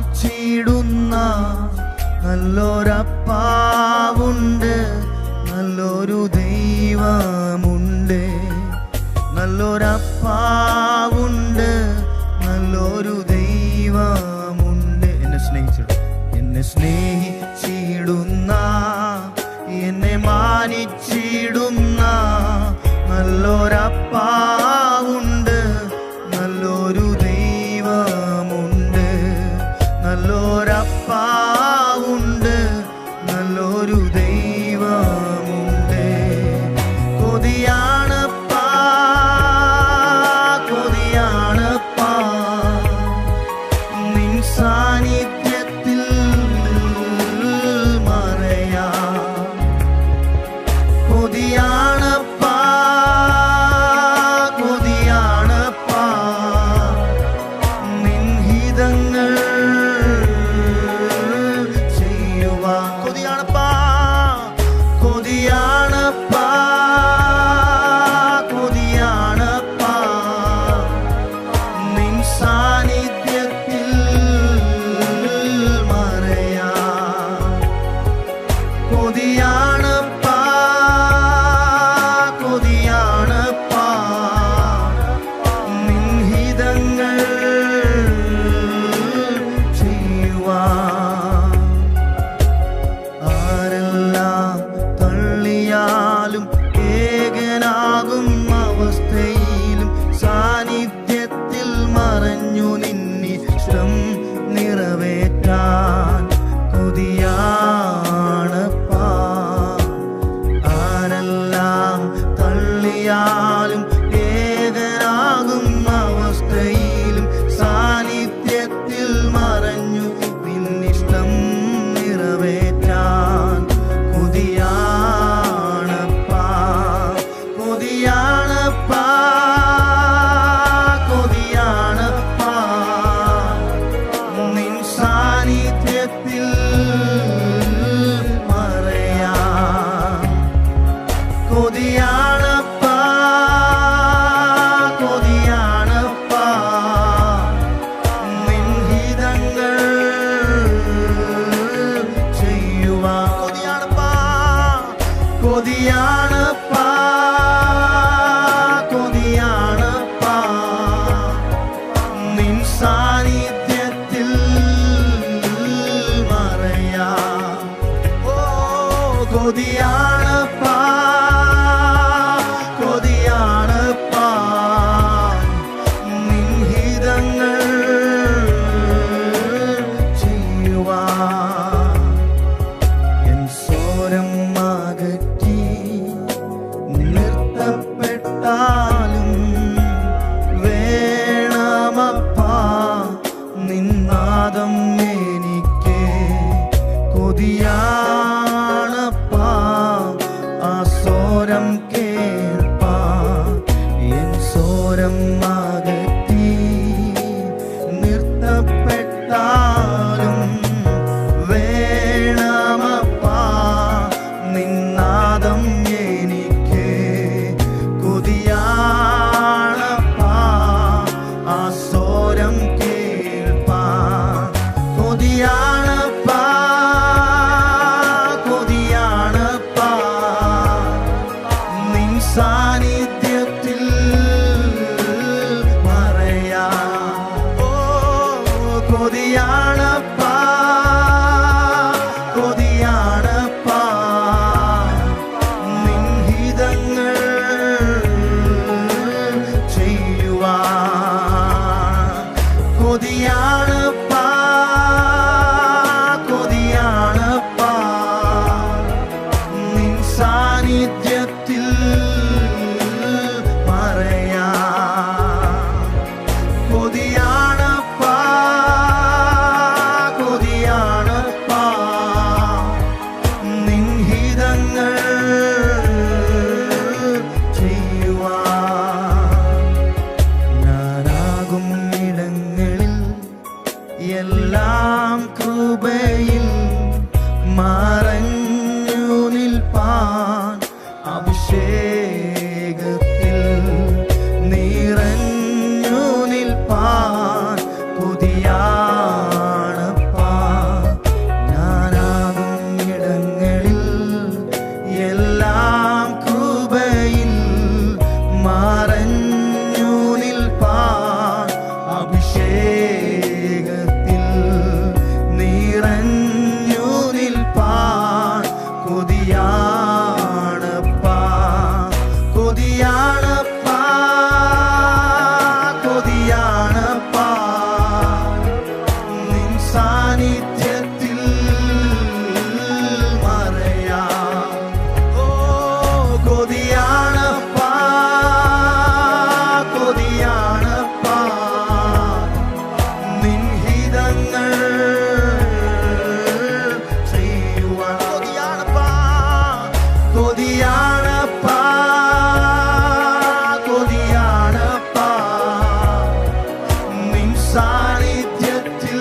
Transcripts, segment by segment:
മാനിച്ചിടുന്ന നല്ലൊരപ്പാവുണ്ട്, നല്ലൊരു ദൈവമുണ്ട്. നല്ലൊരപ്പാവുണ്ട്, നല്ലൊരു ദൈവമുണ്ട്. എന്നെ സ്നേഹിച്ചിടുന്ന, എന്നെ മാനിച്ചിടുന്ന നല്ലൊരപ്പാവുണ്ട്, നല്ലൊരു ദൈവമുണ്ട്. നല്ലൊരപ്പാവുണ്ട്, നല്ലൊരു ദൈവമുണ്ട്. കൊതിയാണപ്പാ, കൊതിയാണപ്പാ നിൻ സാന്നിധ്യത്തിൽ മറയാ. കൊതിയാണപ്പാ, കൊതിയാണപ്പാ നിൻ ഹിതങ്ങൾ ചെയ്യുവാൻ. കൊതിയാണപ്പാ, കൊതിയാണപ്പാ, കൊതിയാണപ്പാ നിൻ സാന്നിധ്യത്തിൽ മറയാ. കൊതിയാണപ്പാ, കൊതിയാണപ്പാ നിൻ ഹിതങ്ങൾ ചെയ്യുവാൻ. ആരെല്ലാം തള്ളിയാലും ഏകനാകും അവസ്ഥയിലും സാന്നിധ്യത്തിൽ മറഞ്ഞു നിന്നിഷ്ടം നിറവേറ്റാൻ കൊതിയാണപ്പാ. ആരെല്ലാം തള്ളിയാലും ഏകനാകും അവസ്ഥയിലും സാന്നിധ്യത്തിൽ മറഞ്ഞു നിന്നിഷ്ടം നിറവേറ്റാൻ കൊതിയാണപ്പാ. കൊതിയാണപ്പാ, കൊതിയാണപ്പാ നിൻ സാന്നിധ്യത്തിൽ മറയാ. കൊതിയാണപ്പാ, കൊതിയാണപ്പാ നിൻ ഹിതങ്ങൾ ചെയ്യുവാൻ. കൊതിയാണപ്പാ, കൊതിയാണപ്പാ, കൊതിയാണപ്പാ നിൻ സാന്നിധ്യത്തിൽ മറയാ. ഓ കൊതിയാണപ്പാ, കൊതിയാണപ്പാ നിൻ ഹിതങ്ങൾ ചെയ്യുവാൻ. എൻ സ്വരം അകറ്റി നിർത്തപ്പെട്ടാലും വേണമപ്പാ നിന്നാദം എനിക്ക്. കൊതിയാണപ്പാ ആ സ്വരം കേൾപ്പാ. എൻ സ്വരം അകറ്റി നിർത്തപ്പെട്ടാലും വേണമപ്പാ നിന്നാദം എനിക്ക്. കൊതിയാണപ്പാ ആ സ്വരം കേൾപ്പാ. കൊതിയാണപ്പാ, കൊതിയാണപ്പാ നിൻ സാന്നിധ്യത്തിൽ മറയാ. ഓ കൊതിയാണപ്പാ, കൊതിയാണപ്പാ നിൻ ഹിതങ്ങൾ ചെയ്യുവാൻ. കൊതിയാണപ്പാ, കൊതിയാണപ്പാ നിൻ സാന്നിധ്യത്തിൽ മറയാ. കൊതിയാണപ്പാ, കൊതിയാണപ്പാ നിൻ ഹിതങ്ങൾ ചെയ്യുവാൻ. ഞാനാകും ഇടങ്ങളിൽ എല്ലാം കൃപയിൽ മറഞ്ഞു നിൽപ്പാൻ. അഭിഷേകത്തിൽ നിറഞ്ഞു നിൽപ്പാൻ കൊതിയാണപ്പാ. സാന്നിധ്യത്തിൽ മറയാ. ഓ കൊതിയാണപ്പാ, കൊതിയാണപ്പാ നിൻ ഹിതങ്ങൾ ചെയ്യുവാൻ. കൊതിയാണപ്പാ, കൊതിയാണപ്പാ, കൊതിയാണപ്പാ നിൻ സാന്നിധ്യത്തിൽ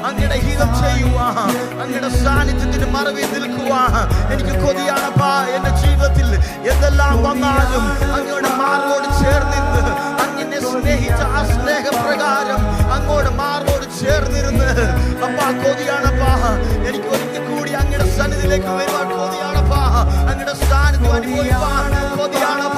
അങ്ങയുടെ ഹിതം ചെയ്യുവാ, അങ്ങയുടെ സാന്നിധ്യത്തിന് മറവിൽ നിൽക്കുവാ എനിക്ക് കൊതിയാണപ്പാ. എന്റെ ജീവിതത്തിൽ എന്തെല്ലാം വന്നാലും അങ്ങയുടെ മാർഗോട് ചേർന്നിരുന്ന് അങ്ങനെ സ്നേഹിച്ച ആ സ്നേഹപ്രകാരം അങ്ങോട്ട് മാർഗോട് ചേർന്നിരുന്ന് അപ്പാ കൊതിയാണപ്പാ. എനിക്ക് ഒരിക്കൽ കൂടി അങ്ങയുടെ സന്നിധിയിലേക്ക് വരുവാൻ കൊതിയാണപ്പാ. അങ്ങയുടെ സാന്നിധ്യം അനുഭവിപ്പാൻ കൊതിയാണപ്പാ.